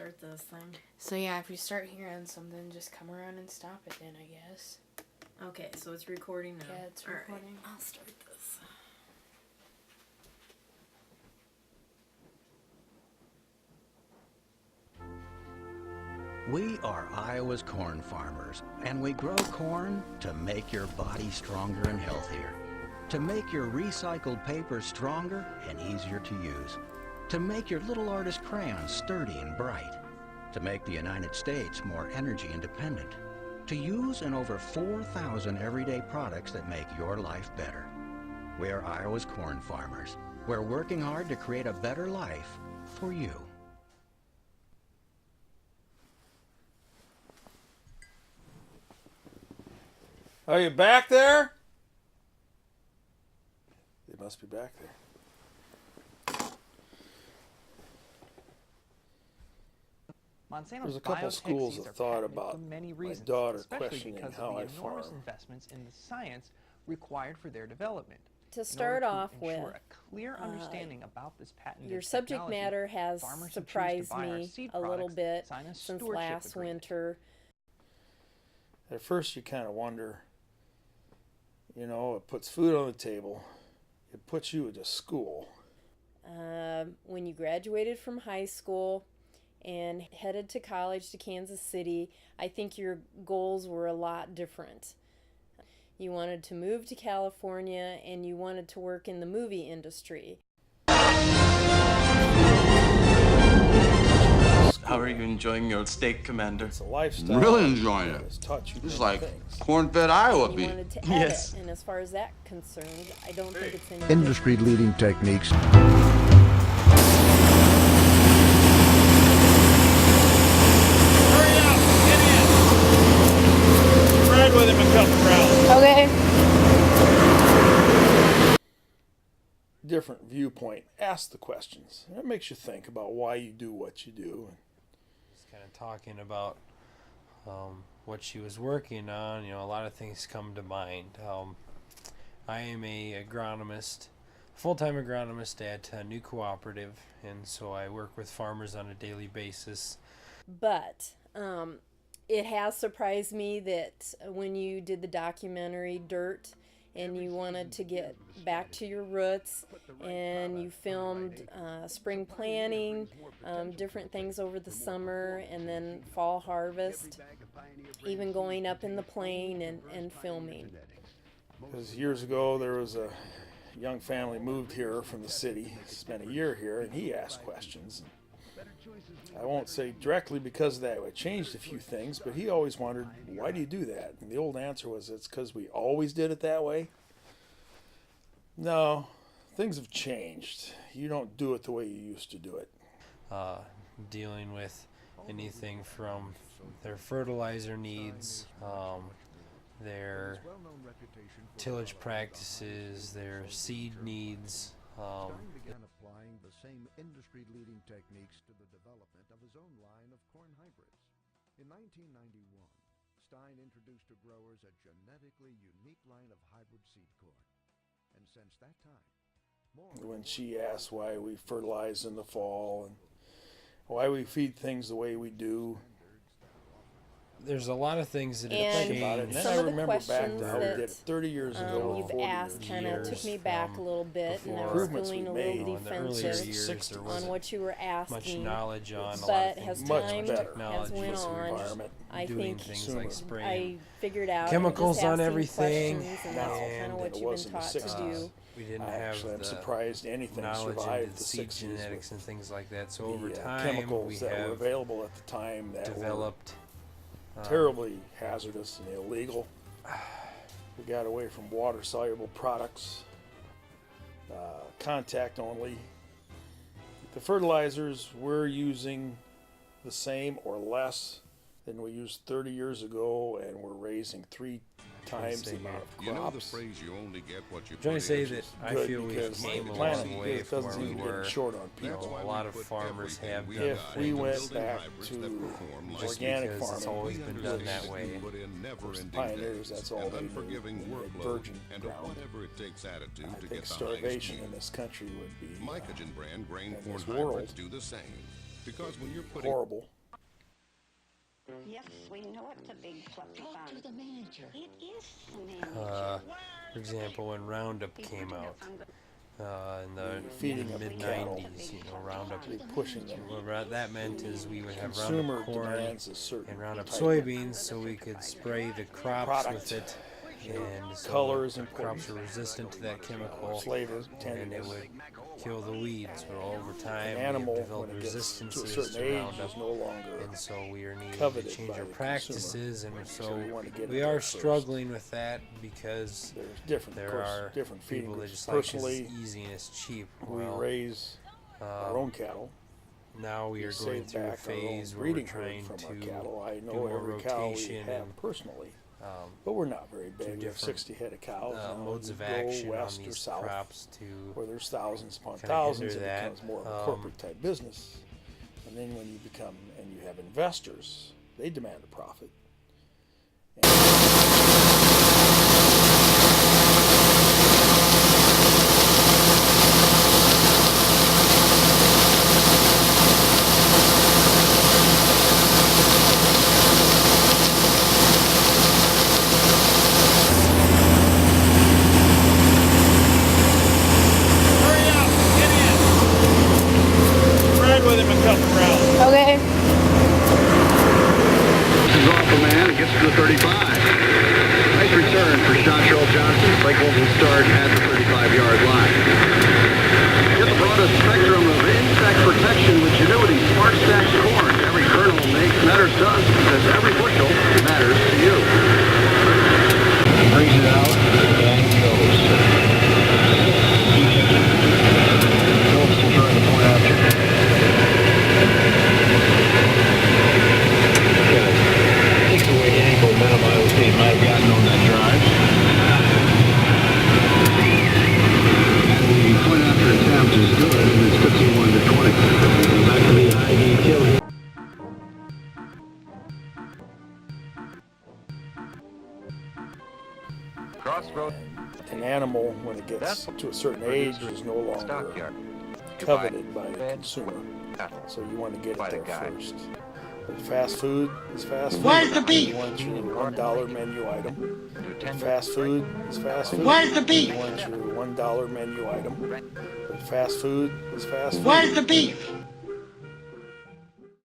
start this thing. So yeah, if you start hearing something, just come around and stop it then, I guess. Okay, so it's recording now. Yeah, it's recording. All right, I'll start this. We are Iowa's corn farmers, and we grow corn to make your body stronger and healthier, to make your recycled paper stronger and easier to use, to make your little artist crayons sturdy and bright, to make the United States more energy independent, to use in over 4,000 everyday products that make your life better. We are Iowa's corn farmers. We're working hard to create a better life for you. Are you back there? They must be back there. There's a couple schools of thought about my daughter questioning how I farm. Investments in the science required for their development. To start off with, a clear understanding about this patented your subject technology, matter has farmers who choose to surprised buy our me seed a little products bit sign a since stewardship last agreement. winter. At first you kind of wonder, you know, it puts food on the table. It puts you into school. When you graduated from high school and headed to college to Kansas City, I think your goals were a lot different. You wanted to move to California and you wanted to work in the movie industry. How are you enjoying your steak, Commander? It's a lifestyle. Really enjoying it. It's taught you This is many like things. corn-fed Iowa You beef. wanted to edit, Yes. and as far as that's concerned, I don't think it's any Industry-leading techniques. Hurry up! Get in! Ride with him a couple rounds. Okay. Different viewpoint. Ask the questions. That makes you think about why you do what you do. Just kind of talking about what she was working on. You know, a lot of things come to mind. I am a agronomist, full-time agronomist at a new cooperative, and so I work with farmers on a daily basis. But it has surprised me that when you did the documentary Dirt and you wanted to get back to your roots and you filmed spring planting, different things over the summer, and then fall harvest, even going up in the plain and filming. Because years ago there was a young family moved here from the city, spent a year here, and he asked questions. I won't say directly because of that I changed a few things, but he always wondered, why do you do that? And the old answer was, it's because we always did it that way. No, things have changed. You don't do it the way you used to do it. Dealing with anything from their fertilizer needs, their tillage practices, their seed needs. Began applying the same industry-leading techniques to the development of his own line of corn hybrids. In 1991, Stein introduced to growers a genetically unique line of hybrid seed corn. And since that time, When she asks why we fertilize in the fall and why we feed things the way we do, There's a lot of things that have And think about it. And changed. then I some of the remember back questions to how we did it that 30 years ago, you've 40 asked years kind of ago. took me back a little bit, and I was Improvements feeling we a made little in the earlier defensive years, there on wasn't what you were much asking. knowledge on a lot But of as things, Much time better. has technology, went With the on, environment. I doing think things sooner. like spraying I figured out chemicals just on asking everything, questions, and that's kind and of what it you've was been in the taught to 60s. do. We didn't I have actually am the surprised anything knowledge survived into the seed 60s genetics and things like that. So over the time, chemicals we that were have available at the time that developed were terribly hazardous and illegal. We got away from water-soluble products, contact only. The fertilizers we're using the same or less than we used 30 years ago, and we're raising 3 times the amount of crops. You know the phrase, you only get what you I'm trying to say put in. that I Good, feel we've because came the a planet long way from doesn't where we seem to be were. getting short on You know, people. a lot of farmers have done If that. we went building back hybrids to that perform like organic because it's farming, always been done that way. Put in never-ending pioneers, days, that's all an they knew. unforgiving They had workload, virgin and a ground. whatever-it-takes attitude I to think get the highest starvation in yield. this country would be Mycogen brand grain in corn this world hybrids do the same. Because when you're putting horrible. Yes, we know it's a big fluffy farm. Talk to the manager. It is the manager. For example, when Roundup came out in the Feeding of the cattle. mid-90s, you know, Roundup. Pushing them. What that meant is we would have Consumer Roundup corn demands a certain and Roundup type soybeans, so we could spray the crops product. with it. And so Color is the important. crops are resistant to that chemical, Flavor, and it tenderness. would kill the weeds. But over time, An animal, we developed when it gets resistances to a certain to age, Roundup, is no longer and so we are needing to coveted change by our the practices, consumer. and So so we want to get we it are there first. struggling with that because There's different, there of course, are different feeding people that groups. just like Personally, it's easy and it's cheap. we Well, raise our own cattle. now we are We going save through a back our own phase where we're breeding herd trying from to our cattle. I do know more every cow we rotation have and personally, but we're not very big. We have different, 60 head of cows. Now, modes you of go action on west or these south, crops to where there's thousands upon kinda thousands, hinder it that. becomes more of a corporate type business. And then when you become, and you have investors, they demand a profit. Hurry up, get in. Ride with him a couple rounds. Okay. This is off the man. It gets to the 35. Nice return for Sean Charles Johnson. Blake Wilson start at the 35-yard line. Get the broadest spectrum of insect protection with Genuity Smart Stacks corn. Every kernel matters to us because every bushel matters to you. Brings it out and goes. Phillips will try the point after. Takes away any momentum Iowa State might have gotten on that drive. The point after attempt is good, and it's 51-20. Back to the high kill. Crossroad. An animal, when it gets to a certain age, is no longer coveted by the consumer. So you want to get it there first. But fast food is fast food. Where's the beef? You want your $1 menu item. But fast food is fast food. Where's the beef? You want your $1 menu item. But fast food is fast food. Where's the beef?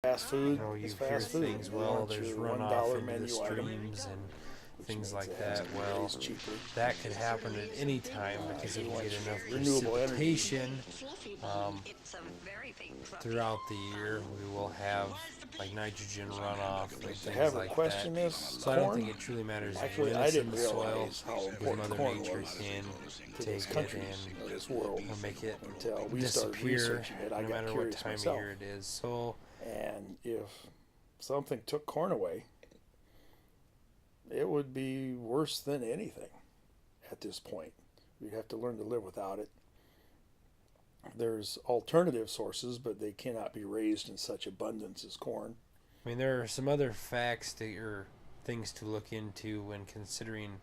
Fast food you know, you is hear fast food. things, You well, want there's your runoff $1 into the menu item. streams and things like it has that. to be Well, raised cheaply. that could happen at any time because if we get enough renewable energy. precipitation throughout the year, we will have like nitrogen runoff and To things have her like question that. this, So I don't corn? think it truly matters Actually, when I it's in didn't the soil realize how because important Mother corn Nature was can to take these it countries of this world and make it until we started disappear researching it. I no got matter what curious time myself. of year it is. So And if something took corn away, it would be worse than anything at this point. We'd have to learn to live without it. There's alternative sources, but they cannot be raised in such abundance as corn. I mean, there are some other facts or things to look into when considering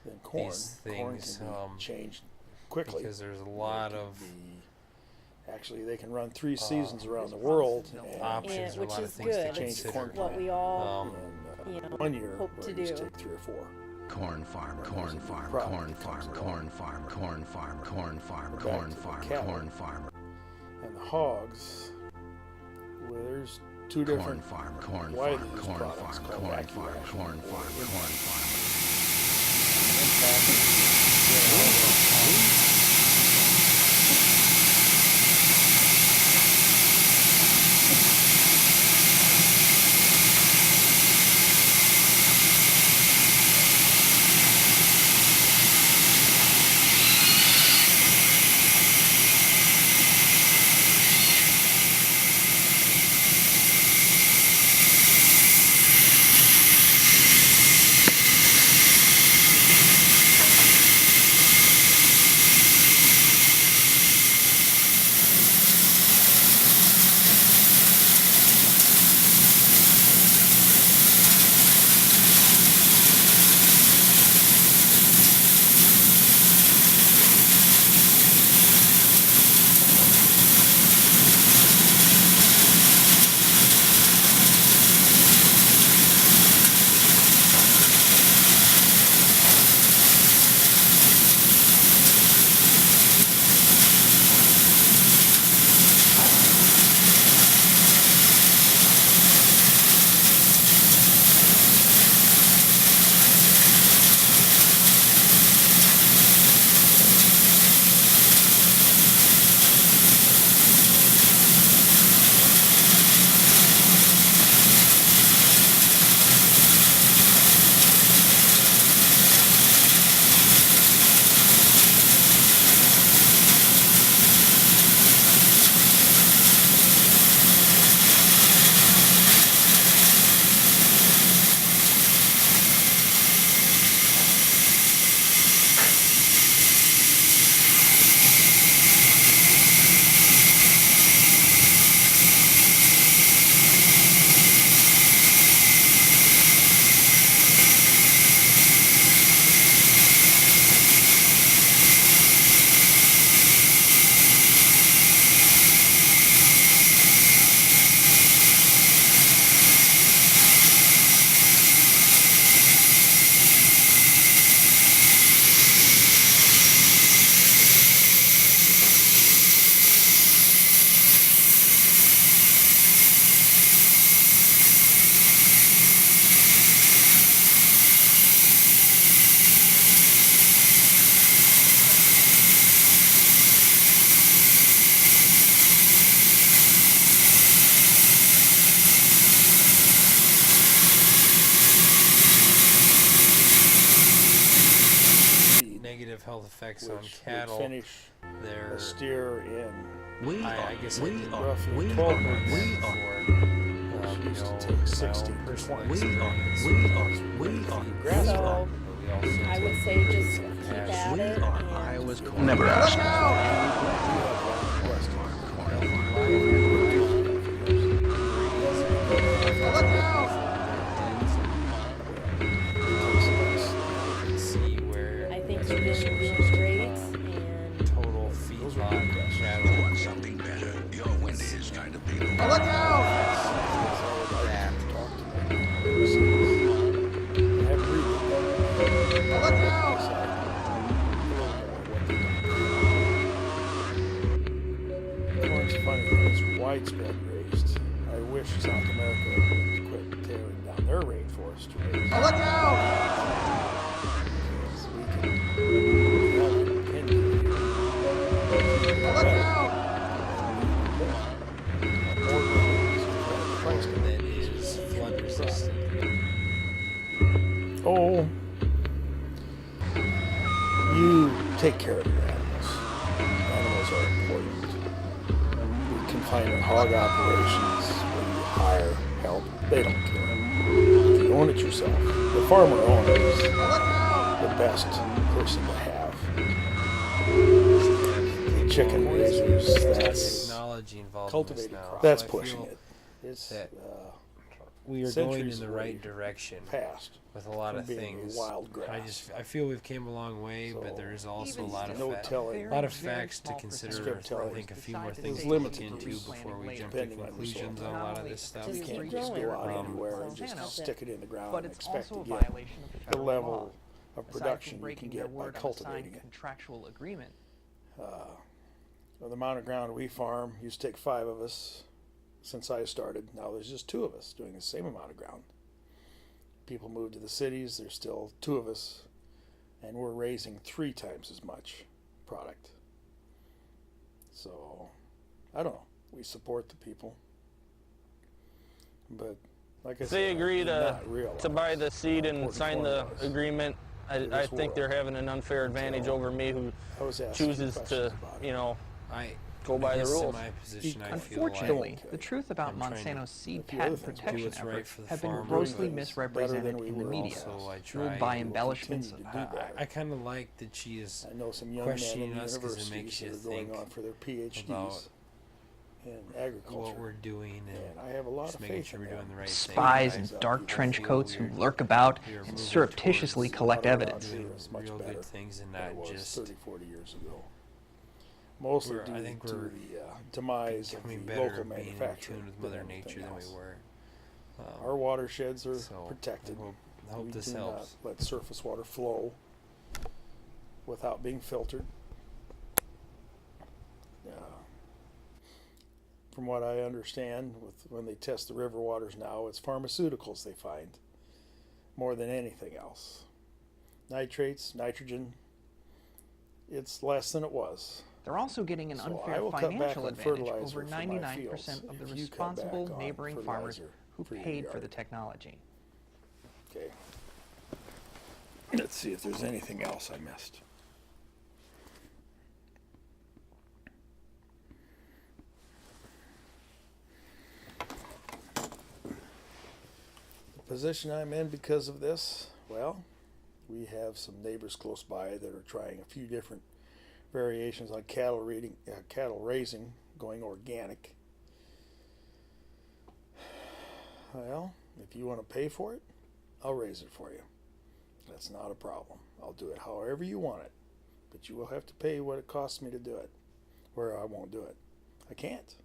Then corn, these corn things. can be changed quickly. Because there's a lot of Actually, they can run 3 seasons around the world. And options, Yeah, a which lot of is things good. to It's consider. what we all, and, you know, 1 year, hope where to it used do. take 3 or 4. Corn farmer, corn farm, Crop corn comes farm, along. corn farm, corn farm, corn farm, Back corn to the farm, cattle. corn farmer. And the hogs, well, there's 2 Corn different farm, corn widely farm, used corn products farm, called corn farm, AccuRation. corn farm, corn farm. have health effects which on would cattle. finish They're a steer in I guess roughly I 12 months. you Used to know, take my 16 own to personal 20. experience. Grass So, crop. I would say just keep at it. And Iowa's corn. Nebraska. See where I think you've been doing great. And total feedlot cattle. Something better. Your wind is kind of people. Look out! That Look out! Corn's funny, it's widespread raised. I wish South America would quit tearing down their rainforest to raise. Look out! So we can have an opinion. Look out! that is flood resistant. Oh, you take care of your animals. Animals are important. We confine our hog operations where you hire help. They don't care. If you own it yourself, the farmer owner is the best person to have. The chicken raisers, that's Technology involved in cultivated this now. crop. That's So I pushing feel it. It's that we are going in centuries the away right direction past with a lot from of being a things. wild grass. I feel we've came a long way, but there is also a lot of no telling. a lot of facts to consider. I think a few more things to look limited into before we jump to depending on the conclusions on a lot of this stuff. You Just can't keep just going. go out anywhere and That's just it. stick it in the ground But and it's expect also to a get violation of the federal level law. of Aside from production you can breaking their get by word of a signed cultivating it. contractual agreement. The amount of ground we farm used to take 5 of us since I started. Now there's just 2 of us doing the same amount of ground. People moved to the cities, there's still 2 of us, and we're raising 3 times as much product. So, I don't know. We support the people. But, like I said, They agree I did to not realize buy the seed how and important sign corn the was. agreement. I this think world. they're having an unfair advantage over me who I was asking chooses questions to, about it. you know, I go by the guess rules. in my position, I feel Unfortunately, like the truth about I'm trying to Monsanto's seed do other patent things. do protection what's right efforts for the have been farmer, grossly but misrepresented better than we in the were media, also I fueled try by to embellishments continue of to do power. that. I kind of like that she is I know some young men in questioning the us because it universities makes you that are going think on for their PhDs about in agriculture. what we're doing And I have a lot just of making faith sure in we're them. doing the right Spies thing. in dark I trench feel coats who we're- lurk about we are and moving surreptitiously towards collect Water evidence. out here doing is much real better good things and than not it was just 30, 40 years ago. Mostly We're- due I think to we're the demise of becoming the better local at being in manufacturing tune with than Mother anything Nature than we else. were. Our watersheds are so protected. I hope We this do helps. not let surface water flow without being filtered. From what I understand, when they test the river waters now, it's pharmaceuticals they find more than anything else. Nitrates, nitrogen, it's less than it was. They're also getting an So I unfair will cut back financial on advantage fertilizer over for my 99% of the fields if you cut back responsible on neighboring farmers fertilizer who for your paid for yard. the technology. Okay. Let's see if there's anything else I missed. The position I'm in because of this, well, we have some neighbors close by that are trying a few different variations on cattle raising, going organic. Well, if you want to pay for it, I'll raise it for you. That's not a problem. I'll do it however you want it. But you will have to pay what it costs me to do it, or I won't do it. I can't.